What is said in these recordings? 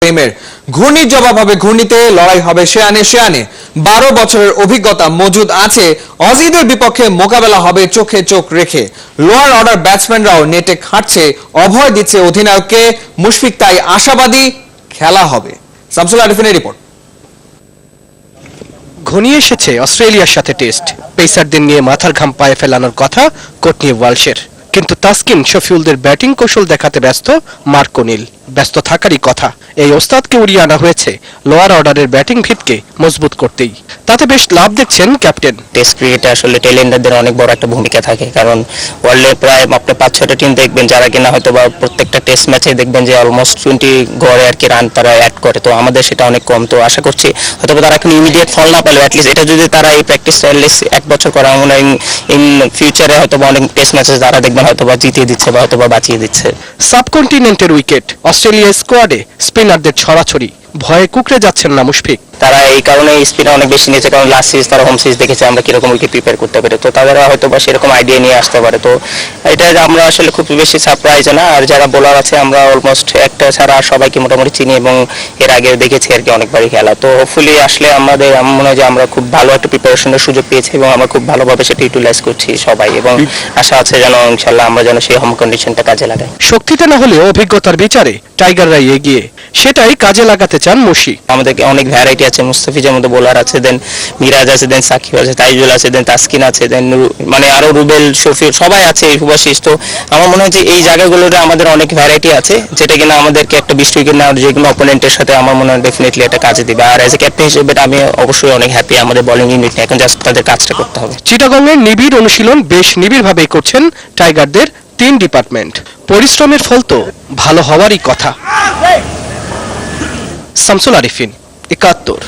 প্রেমের ঘূর্ণির জবাব হবে ঘূর্ণিতে, লড়াই হবে শেয়ানে শেয়ানে। 12 বছরের অভিজ্ঞতা মজুদ আছে, অজিদের বিপক্ষে মোকাবেলা হবে চোখে চোখ রেখে। লোয়ার অর্ডার ব্যাটসম্যানরাও নেটে খাটছে, অভয় দিচ্ছে অধিনায়ককে। মুশফিক তাই আশাবাদী, খেলা হবে। শামসুল আরিফিনের রিপোর্ট। ঘনিয়ে এসেছে অস্ট্রেলিয়ার সাথে টেস্ট। পেসারদের নিয়ে মাথার ঘাম পায়ে ফেলানোর কথা কোটনি ওয়ালশের, কিন্তু তাসকিন শফিউলদের ব্যাটিং কৌশল দেখাতে ব্যস্ত মার্ক ও'নিল। ব্যস্ত থাকারই কথা। এই ওস্তাদকে উড়িয়ে আনা হয়েছে লোয়ার অর্ডারের ব্যাটিং ভিতকে মজবুত করতেই। তাতে বেশ লাভ দেখছেন ক্যাপ্টেন। টেস্ট ক্রিকেটে আসলে টেলেন্ডারদের অনেক বড় একটা ভূমিকা থাকে, কারণ ওয়ার্ল্ডে প্রায় আপনি 5-6টা টিম দেখবেন যারা কিনা হয়তো বা প্রত্যেকটা টেস্ট ম্যাচে দেখবেন যে অলমোস্ট 20 গড়ে আর কি রান তারা অ্যাড করে। তো আমাদের সেটা অনেক কম। তো আশা করছি হয়তো তারা এখন ইমিডিয়েট ফল না পেলেও অ্যাটলিস্ট এটা যদি তারা এই প্র্যাকটিস অ্যাটলিস্ট 1 বছর করা মনে হয় ইন ফিউচারে হয়তো অনেক টেস্ট ম্যাচে তারা দেখবেন হয়তো বা জিতিয়ে দিচ্ছে বা হয়তো বা বাঁচিয়ে দিচ্ছে। সাবকন্টিনেন্টের উইকেট, অস্ট্রেলিয়া স্কোয়াডে স্পিনারদের ছড়াছড়ি, ভয়ে কুকড়ে যাচ্ছেন না মুশফিক। তারা এই কারণে স্পিনার অনেক বেশি নিয়েছে, কারণ লাস্ট সিরিজ তারা হোম সিরিজ দেখেছে আমরা কিরকম উইকেট প্রিপেয়ার করতে পারি। তো তারা হয়তো বা সেরকম আইডিয়া নিয়ে আসতে পারে। তো এটা আমরা আসলে খুব বেশি সারপ্রাইজ না। আর যারা বোলার আছে আমরা অলমোস্ট একটা ছাড়া সবাইকে মোটামুটি চিনি এবং এর আগে দেখেছি আর কি অনেকবারই খেলা। তো হোপফুলি আসলে আমার মনে হয় যে আমরা খুব ভালো একটা প্রিপারেশনের সুযোগ পেয়েছি এবং আমরা খুব ভালোভাবে সেটা ইউটিলাইজ করছি সবাই, এবং আশা আছে যেন ইনশাল্লাহ আমরা যেন সেই হোম কন্ডিশনটা কাজে লাগাই। শক্তিতে না হলেও অভিজ্ঞতার বিচারে টাইগাররাই এগিয়ে, সেটাই কাজে লাগাতে চান মুশি। আমাদেরকে অনেক ভ্যারাইটি আছে, মুস্তাফিজের মধ্যে বোলার আছে, দেন মিরাজ আছে, দেন সাকিব আছে, তাইজুল আছে, দেন তাসকিন আছে, দেন মানে আরো রুবেল, শফিউল সবাই আছে, সুভাশিস। তো আমার মনে হয় যে এই জায়গাগুলোতে আমাদের অনেক ভ্যারাইটি আছে, যেটা কিনা আমাদেরকে একটা 20 উইকেট নেওয়ার যে কোনো অপোনেন্টের সাথে আমার মনে হয় ডেফিনেটলি এটা কাজে দিবে। আর এজ এ ক্যাপ্টেন হিসেবে আমি অবশ্যই অনেক হ্যাপি আমাদের বোলিং ইউনিট নিয়ে। এখন জাস্ট তাদের কাজটা করতে হবে। চিটাগংয়ের নিবিড় অনুশীলন বেশ নিবিড়ভাবেই করছেন টাইগারদের 3 ডিপার্টমেন্ট। পরিশ্রমের ফল তো ভালো হওয়ারই কথা। শামসুল আরিফিন, 71।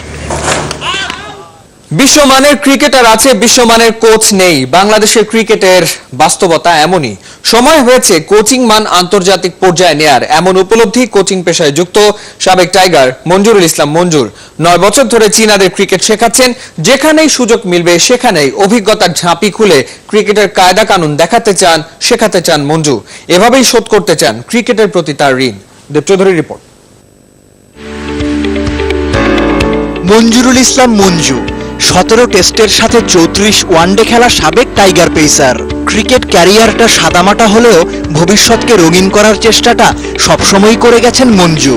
বিশ্বমানের ক্রিকেটার আছে, বিশ্বমানের কোচ নেই। বাংলাদেশের ক্রিকেটের বাস্তবতা এমনই। সময় হয়েছে কোচিং মান আন্তর্জাতিক পর্যায়ে নেয়ার, এমন উপলব্ধি কোচিং পেশায় যুক্ত সাবেক টাইগার মঞ্জুরুল ইসলাম মঞ্জুর। 9 বছর ধরে চীনাদের ক্রিকেট শেখাচ্ছেন। যেখানেই সুযোগ মিলবে সেখানেই অভিজ্ঞতার ঝাঁপি খুলে ক্রিকেটের কায়দা কানুন দেখাতে চান, শেখাতে চান মঞ্জু। এভাবেই শোধ করতে চান ক্রিকেটের প্রতি তার ঋণ। দেব চৌধুরীর রিপোর্ট। মঞ্জুরুল ইসলাম মঞ্জু 17 টেস্টের সাথে 34 ওয়ানডে খেলা সাবেক টাইগার পেসার। ক্রিকেট ক্যারিয়ারটা সাদামাটা হলেও ভবিষ্যৎকে রঙিন করার চেষ্টাটা সবসময়ই করে গেছেন মঞ্জু।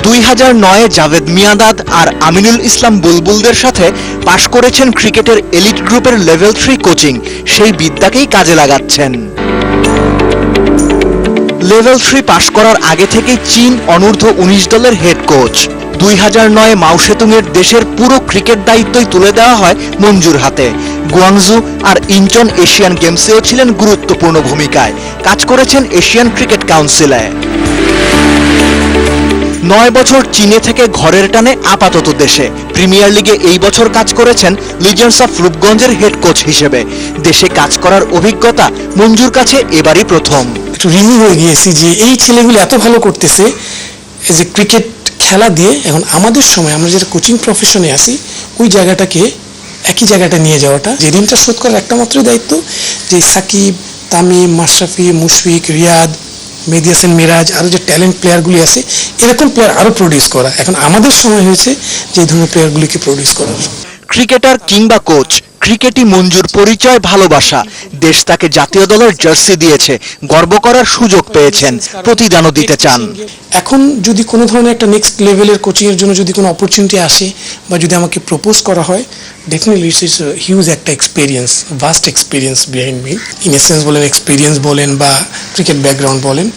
2009-এ জাভেদ মিয়াঁদাদ আর আমিনুল ইসলাম বুলবুলদের সাথে পাশ করেছেন ক্রিকেটের এলিট গ্রুপের লেভেল 3 কোচিং। সেই বিদ্যাকেই কাজে লাগাচ্ছেন। লেভেল 3 পাশ করার আগে থেকেই চীন অনূর্ধ্ব 19 দলের হেড কোচ। 2009-এ মাওসেতুংয়ের দেশের পুরো ক্রিকেট দায়িত্বই তুলে দেওয়া হয় মঞ্জুর হাতে। গুয়াংজু আর ইনচন এশিয়ান গেমসেও ছিলেন গুরুত্বপূর্ণ ভূমিকায়। কাজ করেছেন এশিয়ান ক্রিকেট কাউন্সিলে। 9 বছর চীনে থেকে ঘরের টানে আপাতত দেশে। প্রিমিয়ার লিগে এই বছর কাজ করেছেন লিজেন্ডস অফ রূপগঞ্জের হেড কোচ হিসেবে। দেশে কাজ করার অভিজ্ঞতা মঞ্জুর কাছে এবারই প্রথম। একটু রিভিউ হয়ে গিয়েছি যে এই ছেলেগুলো এত ভালো করতেছে যে ক্রিকেট খেলা দিয়ে। এখন আমাদের সময় আমরা যেটা কোচিং প্রফেশনে আসি ওই জায়গাটাকে একই জায়গাটা নিয়ে যাওয়াটা, যে ঋণটা শোধ করার একটা মাত্রই দায়িত্ব, যে সাকিব, তামিম, মাশরাফি, মুশফিক, রিয়াদ, মেহেদী হাসান, মিরাজ, আরও যে ট্যালেন্ট প্লেয়ারগুলি আছে এরকম প্লেয়ার আরও প্রডিউস করা। এখন আমাদের সময় হয়েছে যে এই ধরনের প্লেয়ারগুলিকে প্রডিউস করার। ক্রিকেটার কিংবা কোচ, ক্রিকেটই মঞ্জুর পরিচয়, ভালোবাসা। দেশ তাকে জাতীয় দলের জার্সি দিয়েছে, গর্ব করার সুযোগ পেয়েছেন, প্রতিদানও দিতে চান। এখন যদি কোনো ধরনের একটা নেক্সট লেভেলের কোচিংয়ের জন্য যদি কোনো অপরচুনিটি আসে বা যদি আমাকে প্রপোজ করা হয়, ডেফিনেটলি ইটস হিউজ একটা experience, vast experience behind me. In a sense বলেন, এক্সপিরিয়েন্স বলেন বা ক্রিকেট ব্যাকগ্রাউন্ড বলেন।